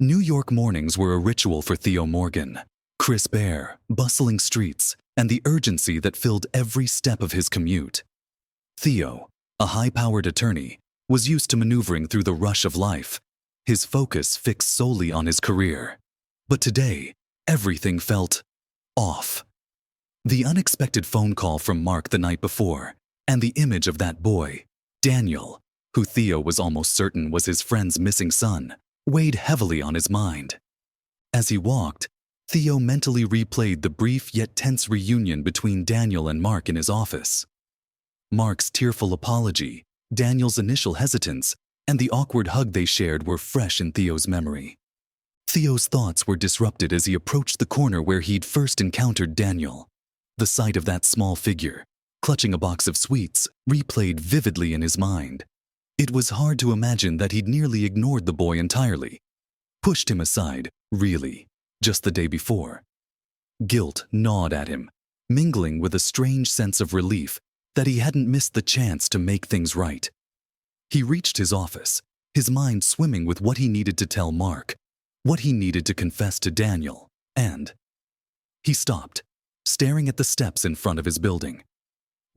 New York mornings were a ritual for Theo Morgan. Crisp air, bustling streets, and the urgency that filled every step of his commute. Theo, a high-powered attorney, was used to maneuvering through the rush of life, his focus fixed solely on his career. But today, everything felt off. The unexpected phone call from Mark the night before, and the image of that boy, Daniel, who Theo was almost certain was his friend's missing son, weighed heavily on his mind. As he walked, Theo mentally replayed the brief yet tense reunion between Daniel and Mark in his office. Mark's tearful apology, Daniel's initial hesitance, and the awkward hug they shared were fresh in Theo's memory. Theo's thoughts were disrupted as he approached the corner where he'd first encountered Daniel. The sight of that small figure, clutching a box of sweets, replayed vividly in his mind. It was hard to imagine that he'd nearly ignored the boy entirely. Pushed him aside, really, just the day before. Guilt gnawed at him, mingling with a strange sense of relief that he hadn't missed the chance to make things right. He reached his office, his mind swimming with what he needed to tell Mark, what he needed to confess to Daniel, and he stopped, staring at the steps in front of his building.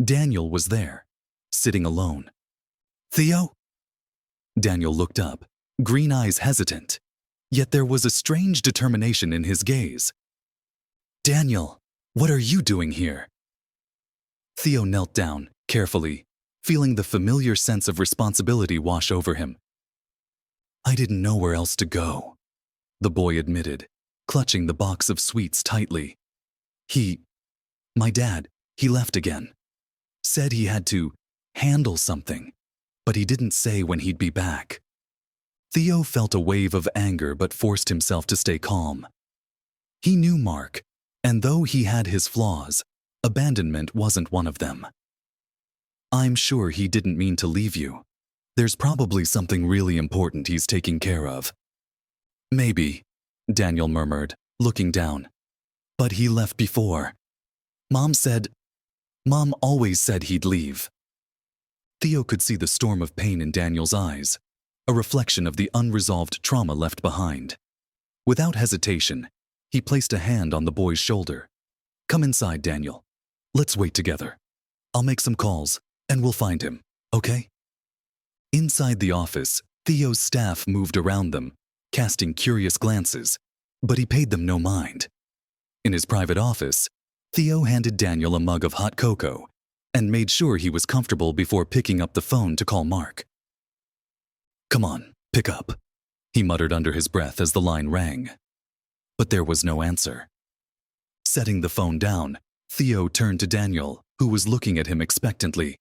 Daniel was there, sitting alone. "Theo?" Daniel looked up, green eyes hesitant, yet there was a strange determination in his gaze. "Daniel, what are you doing here?" Theo knelt down, carefully, feeling the familiar sense of responsibility wash over him. "I didn't know where else to go," the boy admitted, clutching the box of sweets tightly. My dad, he left again. Said he had to handle something, but he didn't say when he'd be back." Theo felt a wave of anger but forced himself to stay calm. He knew Mark, and though he had his flaws, abandonment wasn't one of them. "I'm sure he didn't mean to leave you. There's probably something really important he's taking care of." "Maybe," Daniel murmured, looking down. "But he left before. Mom always said he'd leave." Theo could see the storm of pain in Daniel's eyes, a reflection of the unresolved trauma left behind. Without hesitation, he placed a hand on the boy's shoulder. "Come inside, Daniel. Let's wait together. I'll make some calls, and we'll find him, okay?" Inside the office, Theo's staff moved around them, casting curious glances, but he paid them no mind. In his private office, Theo handed Daniel a mug of hot cocoa and made sure he was comfortable before picking up the phone to call Mark. "Come on, pick up," he muttered under his breath as the line rang. But there was no answer. Setting the phone down, Theo turned to Daniel, who was looking at him expectantly.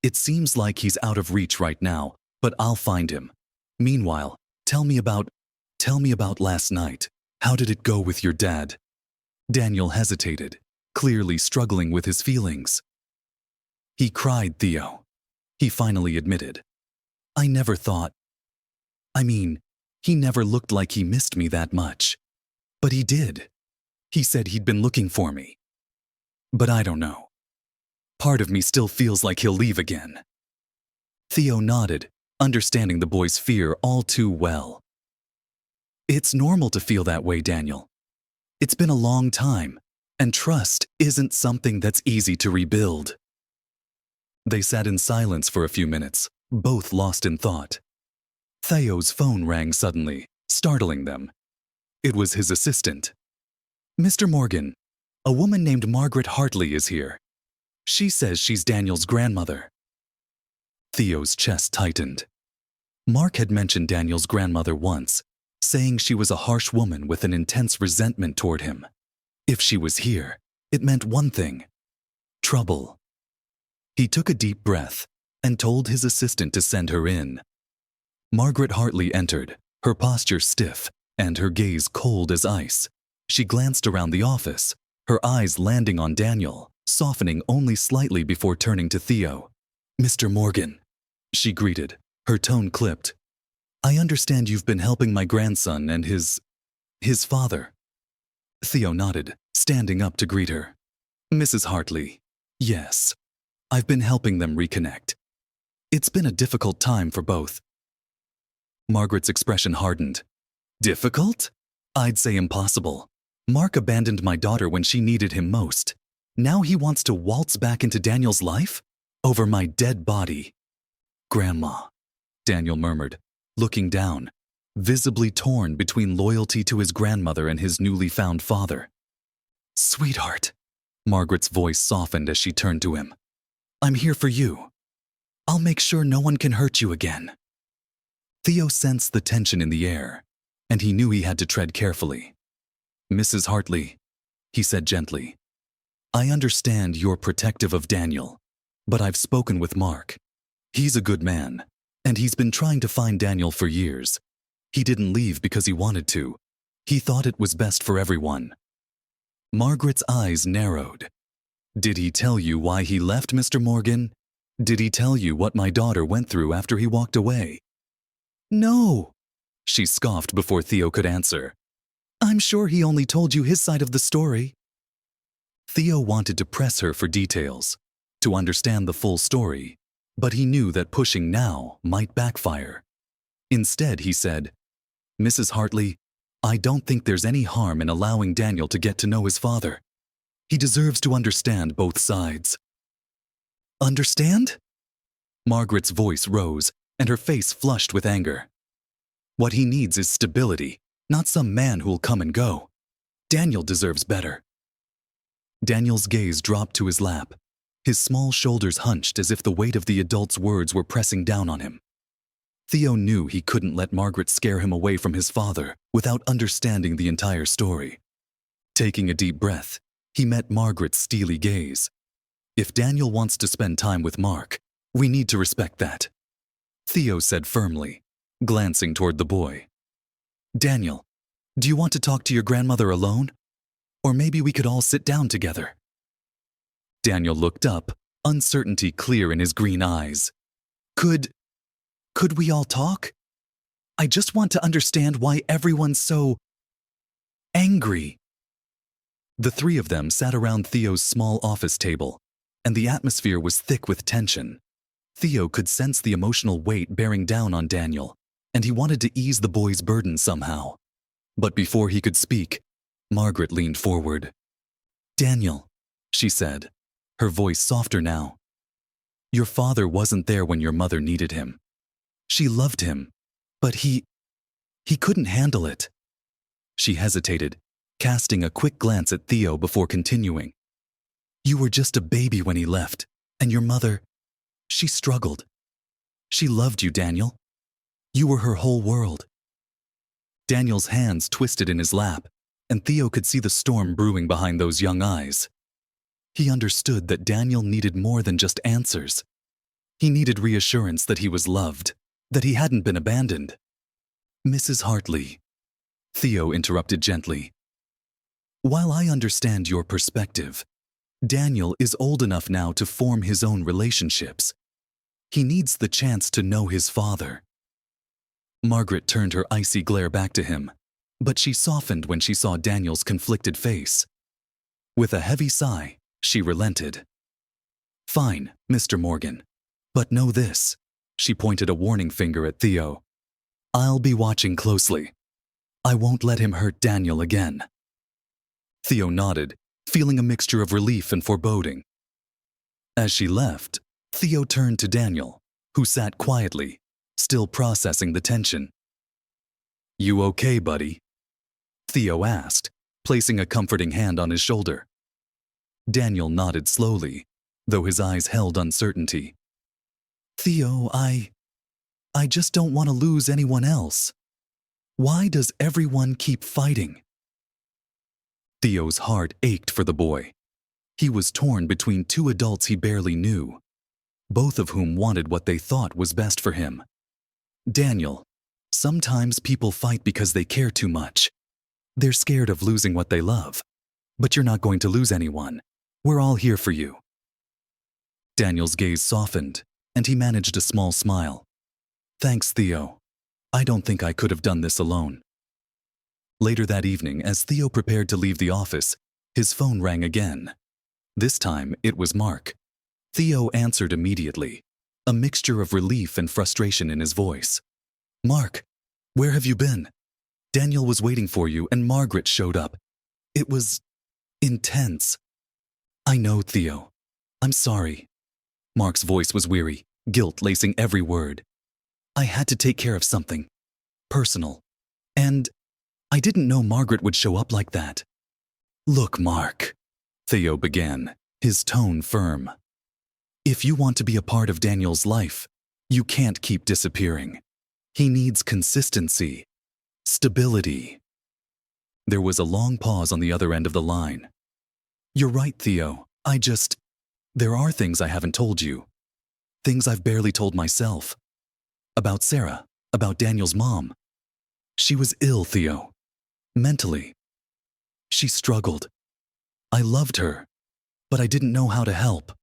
"It seems like he's out of reach right now, but I'll find him. Meanwhile, tell me about last night. How did it go with your dad?" Daniel hesitated, clearly struggling with his feelings. "He cried, Theo," he finally admitted. "I never thought. He never looked like he missed me that much. But he did. He said he'd been looking for me. But I don't know. Part of me still feels like he'll leave again." Theo nodded, understanding the boy's fear all too well. "It's normal to feel that way, Daniel. It's been a long time, and trust isn't something that's easy to rebuild." They sat in silence for a few minutes, both lost in thought. Theo's phone rang suddenly, startling them. It was his assistant. "Mr. Morgan, a woman named Margaret Hartley is here. She says she's Daniel's grandmother." Theo's chest tightened. Mark had mentioned Daniel's grandmother once, saying she was a harsh woman with an intense resentment toward him. If she was here, it meant one thing: trouble. He took a deep breath and told his assistant to send her in. Margaret Hartley entered, her posture stiff and her gaze cold as ice. She glanced around the office, her eyes landing on Daniel, softening only slightly before turning to Theo. "Mr. Morgan," she greeted, her tone clipped. "I understand you've been helping my grandson and his father." Theo nodded, standing up to greet her. "Mrs. Hartley, yes. I've been helping them reconnect. It's been a difficult time for both." Margaret's expression hardened. Difficult? I'd say impossible. Mark abandoned my daughter when she needed him most. Now he wants to waltz back into Daniel's life? Over my dead body. Grandma, Daniel murmured, looking down, visibly torn between loyalty to his grandmother and his newly found father. Sweetheart, Margaret's voice softened as she turned to him. I'm here for you. I'll make sure no one can hurt you again. Theo sensed the tension in the air, and he knew he had to tread carefully. Mrs. Hartley, he said gently, I understand you're protective of Daniel, but I've spoken with Mark. He's a good man, and he's been trying to find Daniel for years. He didn't leave because he wanted to. He thought it was best for everyone. Margaret's eyes narrowed. Did he tell you why he left, Mr. Morgan? Did he tell you what my daughter went through after he walked away? No, she scoffed before Theo could answer. I'm sure he only told you his side of the story. Theo wanted to press her for details, to understand the full story, but he knew that pushing now might backfire. Instead, he said, Mrs. Hartley, I don't think there's any harm in allowing Daniel to get to know his father. He deserves to understand both sides. Understand? Margaret's voice rose, and her face flushed with anger. What he needs is stability, not some man who'll come and go. Daniel deserves better. Daniel's gaze dropped to his lap. His small shoulders hunched as if the weight of the adult's words were pressing down on him. Theo knew he couldn't let Margaret scare him away from his father without understanding the entire story. Taking a deep breath, he met Margaret's steely gaze. If Daniel wants to spend time with Mark, we need to respect that, Theo said firmly, glancing toward the boy. Daniel, do you want to talk to your grandmother alone? Or maybe we could all sit down together. Daniel looked up, uncertainty clear in his green eyes. Could we all talk? I just want to understand why everyone's so angry. The three of them sat around Theo's small office table, and the atmosphere was thick with tension. Theo could sense the emotional weight bearing down on Daniel, and he wanted to ease the boy's burden somehow. But before he could speak, Margaret leaned forward. Daniel, she said, her voice softer now. Your father wasn't there when your mother needed him. She loved him, but he couldn't handle it. She hesitated, casting a quick glance at Theo before continuing. You were just a baby when he left, and your mother, she struggled. She loved you, Daniel. You were her whole world. Daniel's hands twisted in his lap, and Theo could see the storm brewing behind those young eyes. He understood that Daniel needed more than just answers. He needed reassurance that he was loved, that he hadn't been abandoned. Mrs. Hartley, Theo interrupted gently. While I understand your perspective, Daniel is old enough now to form his own relationships. He needs the chance to know his father. Margaret turned her icy glare back to him, but she softened when she saw Daniel's conflicted face. With a heavy sigh, she relented. Fine, Mr. Morgan, but know this. She pointed a warning finger at Theo. I'll be watching closely. I won't let him hurt Daniel again. Theo nodded, feeling a mixture of relief and foreboding. As she left, Theo turned to Daniel, who sat quietly, still processing the tension. You okay, buddy? Theo asked, placing a comforting hand on his shoulder. Daniel nodded slowly, though his eyes held uncertainty. Theo, I just don't want to lose anyone else. Why does everyone keep fighting? Theo's heart ached for the boy. He was torn between two adults he barely knew, both of whom wanted what they thought was best for him. Daniel, sometimes people fight because they care too much. They're scared of losing what they love. But you're not going to lose anyone. We're all here for you. Daniel's gaze softened, and he managed a small smile. Thanks, Theo. I don't think I could have done this alone. Later that evening, as Theo prepared to leave the office, his phone rang again. This time, it was Mark. Theo answered immediately, a mixture of relief and frustration in his voice. Mark, where have you been? Daniel was waiting for you and Margaret showed up. It was intense. I know, Theo. I'm sorry. Mark's voice was weary, guilt lacing every word. I had to take care of something. Personal. And I didn't know Margaret would show up like that. Look, Mark, Theo began, his tone firm. If you want to be a part of Daniel's life, you can't keep disappearing. He needs consistency, stability. There was a long pause on the other end of the line. You're right, Theo. There are things I haven't told you. Things I've barely told myself. About Sarah, about Daniel's mom. She was ill, Theo. Mentally. She struggled. I loved her, but I didn't know how to help.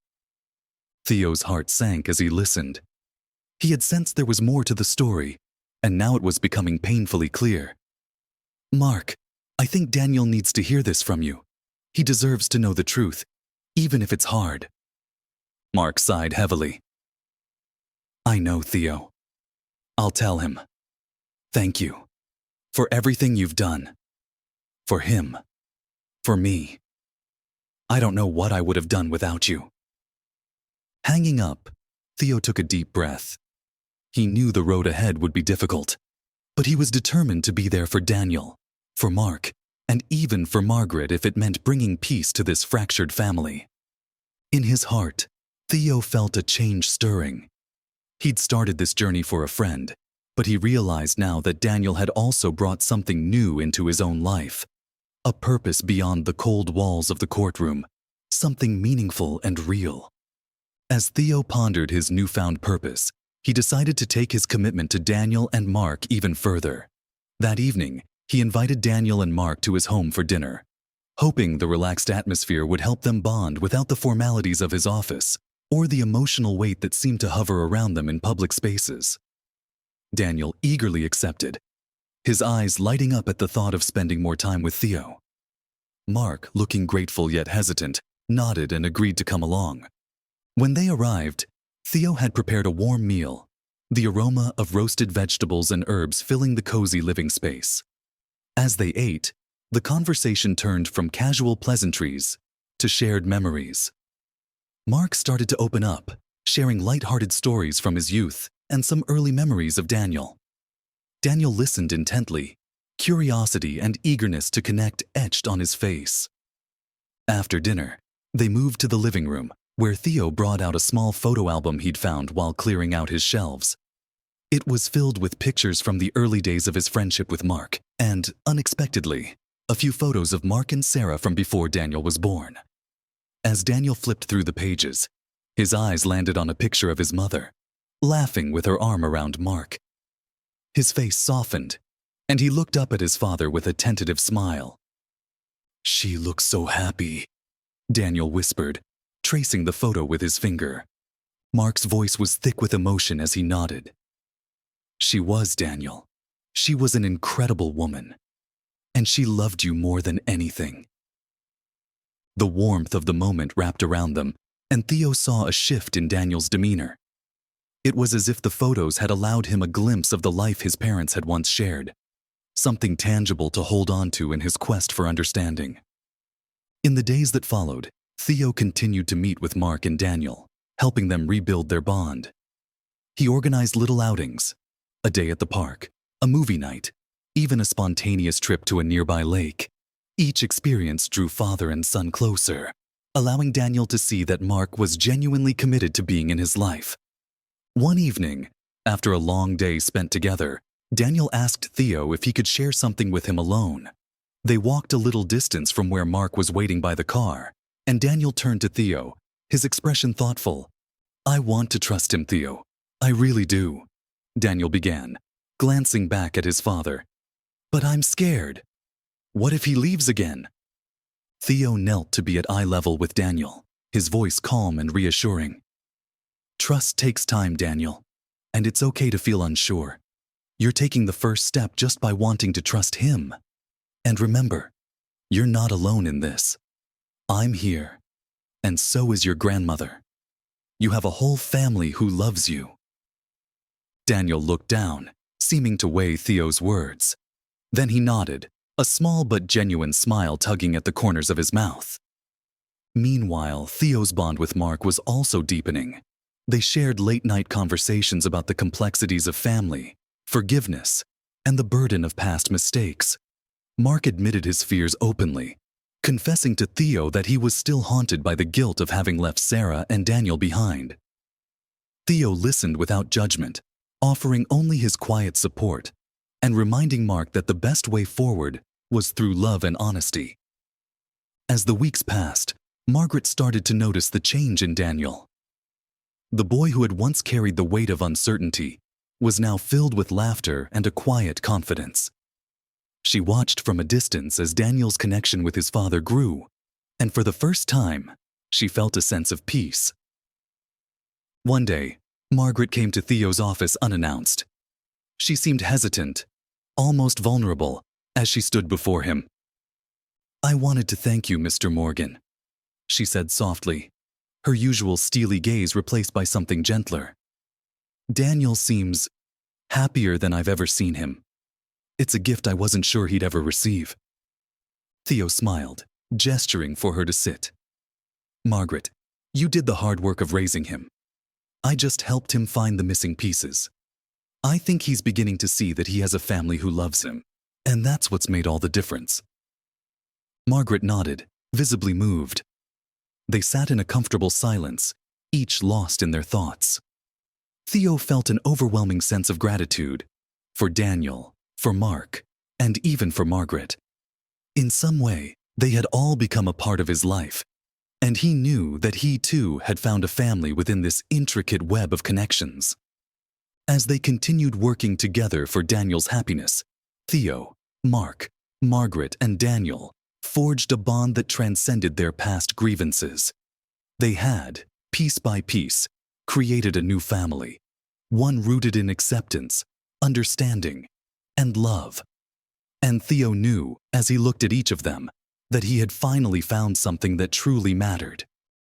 Theo's heart sank as he listened. He had sensed there was more to the story, and now it was becoming painfully clear. Mark, I think Daniel needs to hear this from you. He deserves to know the truth, even if it's hard. Mark sighed heavily. I know, Theo. I'll tell him. Thank you. For everything you've done. For him. For me. I don't know what I would have done without you. Hanging up, Theo took a deep breath. He knew the road ahead would be difficult, but he was determined to be there for Daniel, for Mark, and even for Margaret if it meant bringing peace to this fractured family. In his heart, Theo felt a change stirring. He'd started this journey for a friend, but he realized now that Daniel had also brought something new into his own life. A purpose beyond the cold walls of the courtroom, something meaningful and real. As Theo pondered his newfound purpose, he decided to take his commitment to Daniel and Mark even further. That evening, he invited Daniel and Mark to his home for dinner, hoping the relaxed atmosphere would help them bond without the formalities of his office or the emotional weight that seemed to hover around them in public spaces. Daniel eagerly accepted, his eyes lighting up at the thought of spending more time with Theo. Mark, looking grateful yet hesitant, nodded and agreed to come along. When they arrived, Theo had prepared a warm meal, the aroma of roasted vegetables and herbs filling the cozy living space. As they ate, the conversation turned from casual pleasantries to shared memories. Mark started to open up, sharing light-hearted stories from his youth and some early memories of Daniel. Daniel listened intently, curiosity and eagerness to connect etched on his face. After dinner, they moved to the living room, where Theo brought out a small photo album he'd found while clearing out his shelves. It was filled with pictures from the early days of his friendship with Mark, and, unexpectedly, a few photos of Mark and Sarah from before Daniel was born. As Daniel flipped through the pages, his eyes landed on a picture of his mother, laughing with her arm around Mark. His face softened, and he looked up at his father with a tentative smile. She looks so happy, Daniel whispered, tracing the photo with his finger. Mark's voice was thick with emotion as he nodded. She was, Daniel. She was an incredible woman. And she loved you more than anything. The warmth of the moment wrapped around them, and Theo saw a shift in Daniel's demeanor. It was as if the photos had allowed him a glimpse of the life his parents had once shared, something tangible to hold on to in his quest for understanding. In the days that followed, Theo continued to meet with Mark and Daniel, helping them rebuild their bond. He organized little outings, a day at the park, a movie night, even a spontaneous trip to a nearby lake. Each experience drew father and son closer, allowing Daniel to see that Mark was genuinely committed to being in his life. One evening, after a long day spent together, Daniel asked Theo if he could share something with him alone. They walked a little distance from where Mark was waiting by the car, and Daniel turned to Theo, his expression thoughtful. I want to trust him, Theo. I really do, Daniel began, glancing back at his father. But I'm scared. What if he leaves again? Theo knelt to be at eye level with Daniel, his voice calm and reassuring. Trust takes time, Daniel, and it's okay to feel unsure. You're taking the first step just by wanting to trust him. And remember, you're not alone in this. I'm here, and so is your grandmother. You have a whole family who loves you. Daniel looked down, seeming to weigh Theo's words. Then he nodded, a small but genuine smile tugging at the corners of his mouth. Meanwhile, Theo's bond with Mark was also deepening. They shared late-night conversations about the complexities of family, forgiveness, and the burden of past mistakes. Mark admitted his fears openly, confessing to Theo that he was still haunted by the guilt of having left Sarah and Daniel behind. Theo listened without judgment, offering only his quiet support, and reminding Mark that the best way forward was through love and honesty. As the weeks passed, Margaret started to notice the change in Daniel. The boy who had once carried the weight of uncertainty was now filled with laughter and a quiet confidence. She watched from a distance as Daniel's connection with his father grew, and for the first time, she felt a sense of peace. One day, Margaret came to Theo's office unannounced. She seemed hesitant, almost vulnerable, as she stood before him. "I wanted to thank you, Mr. Morgan," she said softly, her usual steely gaze replaced by something gentler. "Daniel seems happier than I've ever seen him. It's a gift I wasn't sure he'd ever receive." Theo smiled, gesturing for her to sit. "Margaret, you did the hard work of raising him. I just helped him find the missing pieces. I think he's beginning to see that he has a family who loves him, and that's what's made all the difference." Margaret nodded, visibly moved. They sat in a comfortable silence, each lost in their thoughts. Theo felt an overwhelming sense of gratitude for Daniel, for Mark, and even for Margaret. In some way, they had all become a part of his life, and he knew that he too had found a family within this intricate web of connections. As they continued working together for Daniel's happiness, Theo, Mark, Margaret, and Daniel forged a bond that transcended their past grievances. They had, piece by piece, created a new family, one rooted in acceptance, understanding, and love. And Theo knew, as he looked at each of them, that he had finally found something that truly mattered.